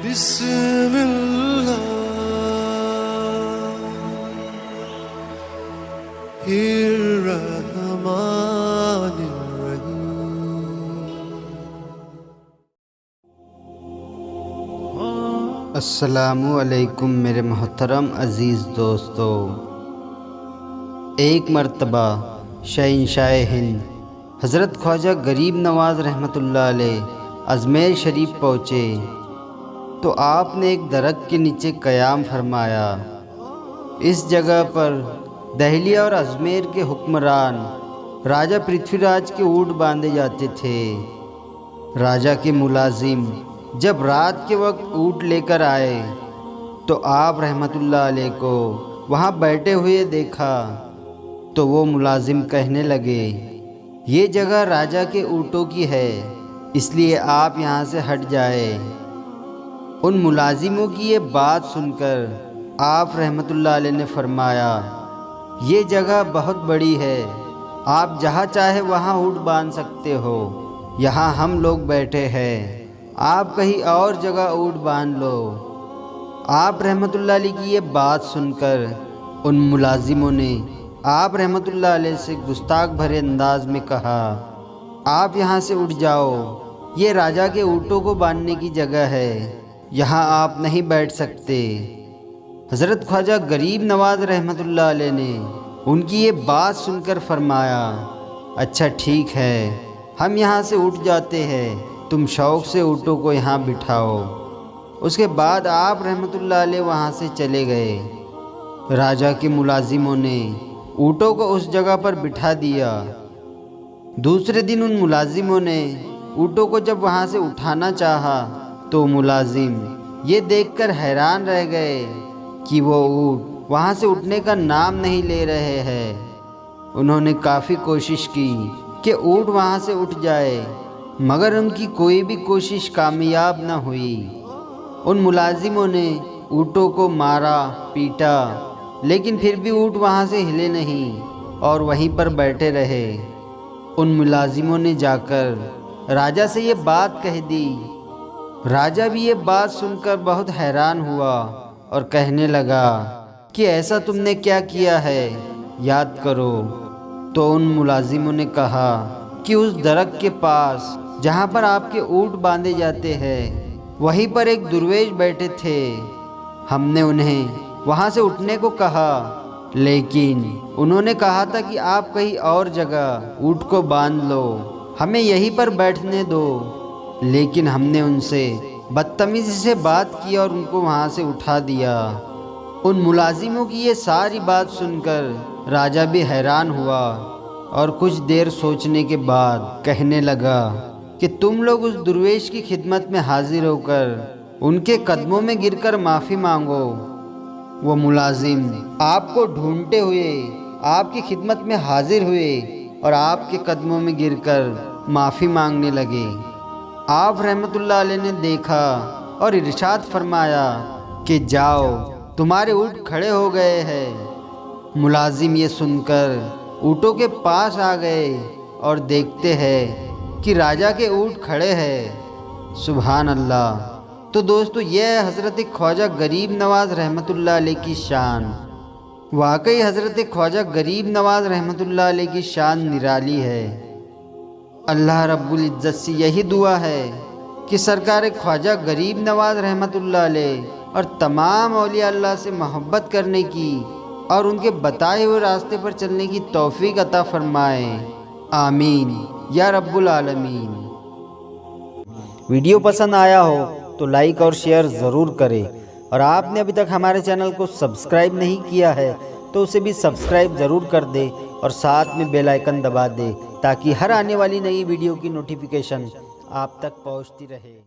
بسم اللہ الرحمن الرحیم۔ السلام علیکم میرے محترم عزیز دوستو۔ ایک مرتبہ شہنشاہ ہند حضرت خواجہ غریب نواز رحمۃ اللہ علیہ اجمیر شریف پہنچے تو آپ نے ایک درخت کے نیچے قیام فرمایا۔ اس جگہ پر دہلی اور اجمیر کے حکمران راجہ پرتھوی راج کے اونٹ باندھے جاتے تھے۔ راجہ کے ملازم جب رات کے وقت اونٹ لے کر آئے تو آپ رحمۃ اللہ علیہ کو وہاں بیٹھے ہوئے دیکھا تو وہ ملازم کہنے لگے، یہ جگہ راجہ کے اونٹوں کی ہے، اس لیے آپ یہاں سے ہٹ جائیں۔ ان ملازموں کی یہ بات سن کر آپ رحمۃ اللہ علیہ نے فرمایا، یہ جگہ بہت بڑی ہے، آپ جہاں چاہے وہاں اونٹ باندھ سکتے ہو، یہاں ہم لوگ بیٹھے ہیں، آپ کہیں اور جگہ اونٹ باندھ لو۔ آپ رحمۃ اللہ علیہ کی یہ بات سن کر ان ملازموں نے آپ رحمۃ اللہ علیہ سے گستاخ بھرے انداز میں کہا، آپ یہاں سے اٹھ جاؤ، یہ راجہ کے اونٹوں کو باندھنے کی جگہ ہے، یہاں آپ نہیں بیٹھ سکتے۔ حضرت خواجہ غریب نواز رحمۃ اللہ علیہ نے ان کی یہ بات سن کر فرمایا، اچھا ٹھیک ہے، ہم یہاں سے اٹھ جاتے ہیں، تم شوق سے اونٹوں کو یہاں بٹھاؤ۔ اس کے بعد آپ رحمۃ اللہ علیہ وہاں سے چلے گئے۔ راجہ کے ملازموں نے اونٹوں کو اس جگہ پر بٹھا دیا۔ دوسرے دن ان ملازموں نے اونٹوں کو جب وہاں سے اٹھانا چاہا تو ملازم یہ دیکھ کر حیران رہ گئے کہ وہ اونٹ وہاں سے اٹھنے کا نام نہیں لے رہے ہیں۔ انہوں نے کافی کوشش کی کہ اونٹ وہاں سے اٹھ جائے، مگر ان کی کوئی بھی کوشش کامیاب نہ ہوئی۔ ان ملازموں نے اونٹوں کو مارا پیٹا، لیکن پھر بھی اونٹ وہاں سے ہلے نہیں اور وہیں پر بیٹھے رہے۔ ان ملازموں نے جا کر راجہ سے یہ بات کہہ دی۔ راجہ بھی یہ بات سن کر بہت حیران ہوا اور کہنے لگا کہ ایسا تم نے کیا کیا ہے، یاد کرو۔ تو ان ملازموں نے کہا کہ اس درخت کے پاس جہاں پر آپ کے اونٹ باندھے جاتے ہیں وہیں پر ایک درویش بیٹھے تھے، ہم نے انہیں وہاں سے اٹھنے کو کہا، لیکن انہوں نے کہا تھا کہ آپ کہیں اور جگہ اونٹ کو باندھ لو، ہمیں یہیں پر بیٹھنے دو، لیکن ہم نے ان سے بدتمیزی سے بات کی اور ان کو وہاں سے اٹھا دیا۔ ان ملازموں کی یہ ساری بات سن کر راجہ بھی حیران ہوا اور کچھ دیر سوچنے کے بعد کہنے لگا کہ تم لوگ اس درویش کی خدمت میں حاضر ہو کر ان کے قدموں میں گر کر معافی مانگو۔ وہ ملازم آپ کو ڈھونڈتے ہوئے آپ کی خدمت میں حاضر ہوئے اور آپ کے قدموں میں گر کر معافی مانگنے لگے۔ آپ رحمۃ اللہ علیہ نے دیکھا اور ارشاد فرمایا کہ جاؤ، تمہارے اونٹ کھڑے ہو گئے ہیں۔ ملازم یہ سن کر اونٹوں کے پاس آ گئے اور دیکھتے ہیں کہ راجہ کے اونٹ کھڑے ہیں۔ سبحان اللہ۔ تو دوستو، یہ ہے حضرت خواجہ غریب نواز رحمۃ اللہ علیہ کی شان۔ واقعی حضرت خواجہ غریب نواز رحمۃ اللہ علیہ کی شان نرالی ہے۔ اللہ رب العزت سے یہی دعا ہے کہ سرکار خواجہ غریب نواز رحمۃ اللہ علیہ اور تمام اولیاء اللہ سے محبت کرنے کی اور ان کے بتائے ہوئے راستے پر چلنے کی توفیق عطا فرمائے، آمین یا رب العالمین۔ ویڈیو پسند آیا ہو تو لائک اور شیئر ضرور کریں، اور آپ نے ابھی تک ہمارے چینل کو سبسکرائب نہیں کیا ہے تو اسے بھی سبسکرائب ضرور کر دے اور ساتھ میں بیل آئیکن دبا دے تاکہ ہر آنے والی نئی ویڈیو کی نوٹیفیکیشن آپ تک پہنچتی رہے۔